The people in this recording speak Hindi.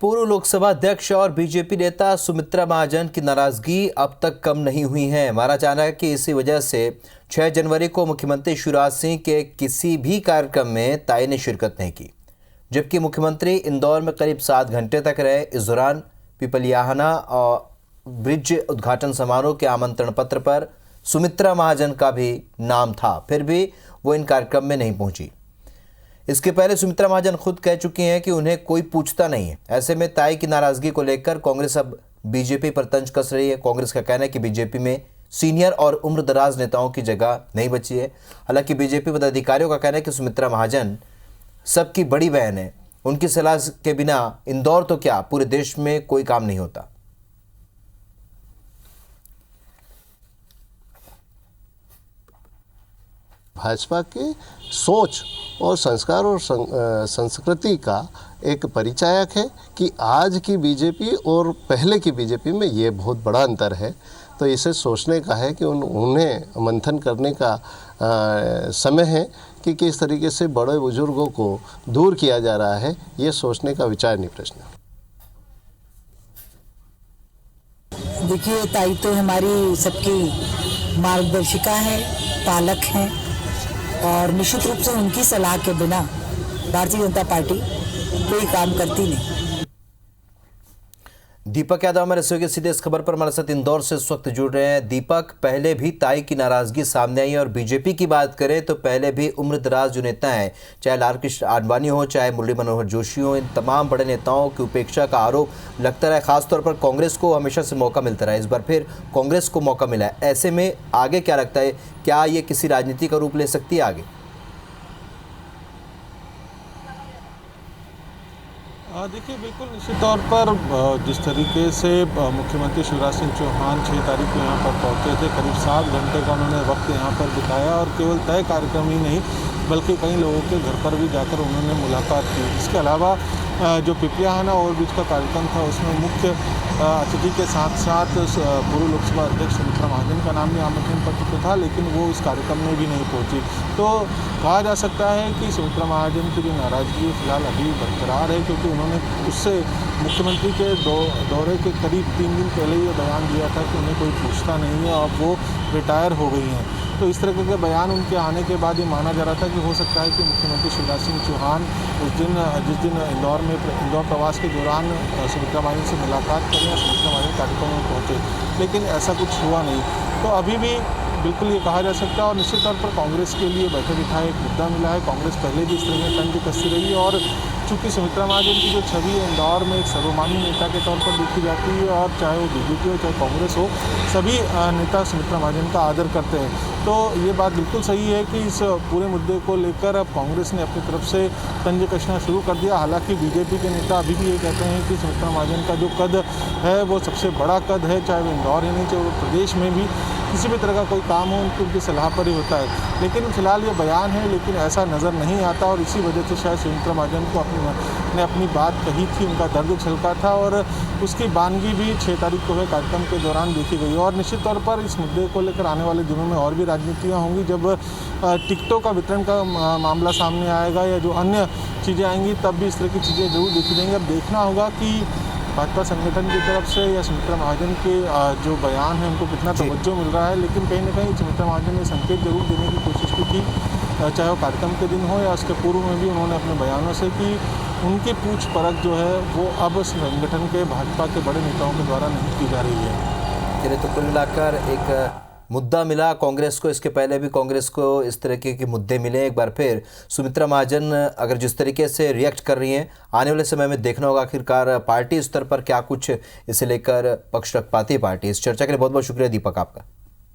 पूर्व लोकसभा अध्यक्ष और बीजेपी नेता सुमित्रा महाजन की नाराजगी अब तक कम नहीं हुई है। माना जा रहा है कि इसी वजह से 6 जनवरी को मुख्यमंत्री शिवराज सिंह के किसी भी कार्यक्रम में ताई ने शिरकत नहीं की, जबकि मुख्यमंत्री इंदौर में करीब 7 घंटे तक रहे। इस दौरान पिपलियाहना और ब्रिज उद्घाटन समारोह के आमंत्रण पत्र पर सुमित्रा महाजन का भी नाम था, फिर भी वो इन कार्यक्रम में नहीं पहुंची। इसके पहले सुमित्रा महाजन खुद कह चुकी हैं कि उन्हें कोई पूछता नहीं है। ऐसे में ताई की नाराजगी को लेकर कांग्रेस अब बीजेपी पर तंज कस रही है। कांग्रेस का कहना है कि बीजेपी में सीनियर और उम्रदराज नेताओं की जगह नहीं बची है। हालांकि बीजेपी पदाधिकारियों का कहना है कि सुमित्रा महाजन सबकी बड़ी बहन है, उनकी सलाह के बिना इंदौर तो क्या पूरे देश में कोई काम नहीं होता। भाजपा के सोच और संस्कार और संस्कृति का एक परिचायक है कि आज की बीजेपी और पहले की बीजेपी में ये बहुत बड़ा अंतर है। तो इसे सोचने का है कि उन्हें मंथन करने का समय है कि किस तरीके से बड़े बुजुर्गों को दूर किया जा रहा है। ये सोचने का विचार नहीं प्रश्न। देखिए, ताई तो हमारी सबकी मार्गदर्शिका है, पालक हैं और निश्चित रूप से उनकी सलाह के बिना भारतीय जनता पार्टी कोई काम करती नहीं। दीपक यादव हमारे सहयोगी सीधे इस खबर पर हमारे साथ इंदौर से इस वक्त जुड़ रहे हैं। दीपक, पहले भी ताई की नाराजगी सामने आई और बीजेपी की बात करें तो पहले भी उम्रदराज जो नेता हैं, चाहे लाल कृष्ण आडवाणी हो, चाहे मुरली मनोहर जोशी हो, इन तमाम बड़े नेताओं की उपेक्षा का आरोप लगता रहा। खासतौर पर कांग्रेस को हमेशा से मौका मिलता रहा, इस बार फिर कांग्रेस को मौका मिला है। ऐसे में आगे क्या लगता है, क्या ये किसी राजनीति का रूप ले सकती है आगे? देखिए, बिल्कुल निश्चित तौर पर जिस तरीके से मुख्यमंत्री शिवराज सिंह चौहान 6 तारीख को यहाँ पर पहुँचे थे, करीब 7 घंटे का उन्होंने वक्त यहाँ पर बिताया और केवल तय कार्यक्रम ही नहीं बल्कि कई लोगों के घर पर भी जाकर उन्होंने मुलाकात की। इसके अलावा जो पिपलियाहना ओवरब्रिज का कार्यक्रम था उसमें मुख्य अतिथि के साथ साथ पूर्व लोकसभा अध्यक्ष सुमित्रा महाजन का नाम भी आमंत्रण पत्र पे था, लेकिन वो इस कार्यक्रम में भी नहीं पहुंची। तो कहा जा सकता है कि सुमित्रा महाजन की जो नाराज़गी फिलहाल अभी बरकरार है, क्योंकि उन्होंने उससे मुख्यमंत्री के दौरे के करीब 3 दिन पहले ये बयान दिया था कि उन्हें कोई पूछता नहीं है और वो रिटायर हो गई हैं। तो इस तरह के बयान उनके आने के बाद ये माना जा रहा था कि हो सकता है कि मुख्यमंत्री शिवराज सिंह चौहान जिस दिन इंदौर प्रवास के दौरान सुमित्रा महाजन से मुलाकात करें या सुमित्रा महाजन कार्यक्रम में पहुँचे, लेकिन ऐसा कुछ हुआ नहीं। तो अभी भी बिल्कुल ये कहा जा सकता है और निश्चित तौर पर कांग्रेस के लिए बैठे बिठाए एक मुद्दा मिला है। कांग्रेस पहले भी इस तरह में तंज कसती रही है और चूँकि सुमित्रा महाजन की जो छवि इंदौर में एक सर्वमान्य नेता के तौर पर देखी जाती है और चाहे वो बीजेपी हो चाहे कांग्रेस हो, सभी नेता सुमित्रा महाजन का आदर करते हैं। तो ये बात बिल्कुल सही है कि इस पूरे मुद्दे को लेकर अब कांग्रेस ने अपनी तरफ से तंज कसना शुरू कर दिया। हालांकि बीजेपी के नेता अभी भी ये कहते हैं कि सुमित्रा महाजन का जो कद है वो सबसे बड़ा कद है, चाहे वो इंदौर ही नहीं चाहे वो प्रदेश में भी किसी भी तरह का कोई काम हो उनकी सलाह पर ही होता है। लेकिन फिलहाल ये बयान है, लेकिन ऐसा नज़र नहीं आता और इसी वजह से शायद सुमित्रा महाजन को ने अपनी बात कही थी, उनका दर्द छलका था और उसकी बानगी भी 6 तारीख को हुए कार्यक्रम के दौरान देखी गई। और निश्चित तौर पर इस मुद्दे को लेकर आने वाले दिनों में और भी राजनीतियाँ होंगी, जब टिकटों का वितरण का मामला सामने आएगा या जो अन्य चीज़ें आएंगी तब भी इस तरह की चीज़ें जरूर देखी जाएंगी। अब देखना होगा कि भाजपा संगठन की तरफ से या सुमित्रा महाजन के जो बयान है उनको कितना तवज्जो मिल रहा है। लेकिन कहीं ना कहीं सुमित्रा महाजन ने संकेत जरूर देने की कोशिश की थी, चाहे वो कार्यक्रम के दिन हो या उसके पूर्व में भी उन्होंने अपने बयानों से कि उनकी पूछ परख जो है वो अब संगठन के भाजपा के बड़े नेताओं के द्वारा नहीं की जा रही है। चलिए, तो कुल मिलाकर एक मुद्दा मिला कांग्रेस को। इसके पहले भी कांग्रेस को इस तरीके के मुद्दे मिले। एक बार फिर सुमित्रा महाजन अगर जिस तरीके से रिएक्ट कर रही हैं, आने वाले समय में देखना होगा आखिरकार पार्टी स्तर पर क्या कुछ इसे लेकर पक्ष रख पाती है पार्टी। इस चर्चा के लिए बहुत बहुत शुक्रिया दीपक आपका।